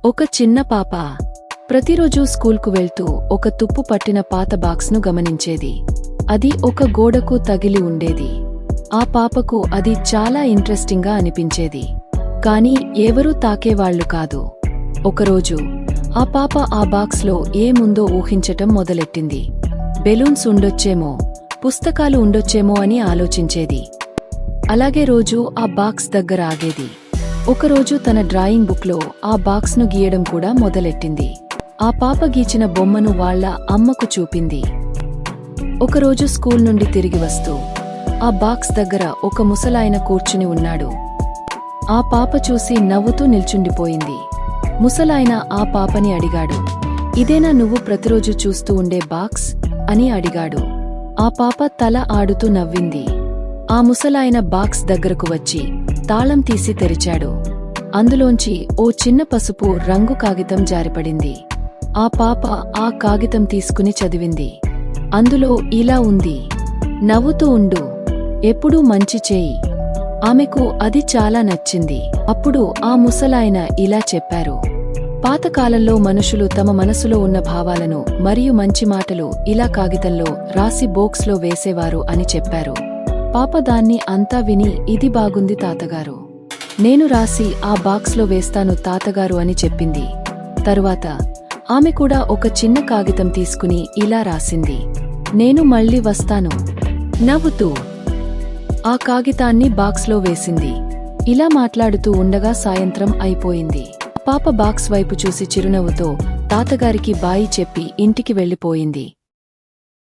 ఒక చిన్న పాప ప్రతిరోజూ స్కూల్కు వెళ్తూ ఒక తుప్పు పట్టిన పాత బాక్స్ను గమనించేది. అది ఒక గోడకు తగిలి ఉండేది. ఆ పాపకు అది చాలా ఇంట్రెస్టింగ్గా అనిపించేది. కాని ఎవరూ తాకేవాళ్లు కాదు. ఒకరోజు ఆ పాప ఆ బాక్స్లో ఏముందో ఊహించటం మొదలెట్టింది. బెలూన్స్ ఉండొచ్చేమో, పుస్తకాలు ఉండొచ్చేమో అని ఆలోచించేది. అలాగే రోజూ ఆ బాక్స్ దగ్గర ఆగేది. ఒకరోజు తన డ్రాయింగ్ బుక్లో ఆ బాక్స్ను గీయడం కూడా మొదలెట్టింది. ఆ పాప గీచిన బొమ్మను వాళ్ల అమ్మకు చూపింది. ఒకరోజు స్కూల్ నుండి తిరిగి వస్తూ ఆ బాక్స్ దగ్గర ఒక ముసలాయన కూర్చుని ఉన్నాడు. ఆ పాప చూసి నవ్వుతూ నిల్చుండిపోయింది. ముసలాయన ఆ పాపని అడిగాడు, "ఇదేనా నువ్వు ప్రతిరోజు చూస్తూ ఉండే బాక్స్?" అని అడిగాడు. ఆ పాప తల ఆడుతూ నవ్వింది. ఆ ముసలాయన బాక్స్ దగ్గరకు వచ్చి తాళం తీసి తెరిచాడు. అందులోంచి ఓ చిన్న పసుపు రంగు కాగితం జారిపడింది. ఆ పాప ఆ కాగితం తీసుకుని చదివింది. అందులో ఇలా ఉంది, "నవ్వుతూ ఉండు, ఎప్పుడూ మంచి చేయి." ఆమెకు అది చాలా నచ్చింది. అప్పుడు ఆ ముసలాయన ఇలా చెప్పారు, "పాతకాలంలో మనుషులు తమ మనసులో ఉన్న భావాలను మరియు మంచి మాటలు ఇలా కాగితంలో రాసి బాక్స్లో వేసేవారు అని చెప్పారు." పాప దాన్ని అంతా విని, "ఇది బాగుంది తాతగారు, నేను రాసి ఆ బాక్స్లో వేస్తాను తాతగారు" అని చెప్పింది. తరువాత ఆమె కూడా ఒక చిన్న కాగితం తీసుకుని ఇలా రాసింది, "నేను మళ్ళీ వస్తాను" నవ్వుతూ. ఆ కాగితాన్ని బాక్స్లో వేసింది. ఇలా మాట్లాడుతూ ఉండగా సాయంత్రం అయిపోయింది. పాప బాక్స్ వైపు చూసి చిరునవ్వుతో తాతగారికి బాయి చెప్పి ఇంటికి వెళ్ళిపోయింది.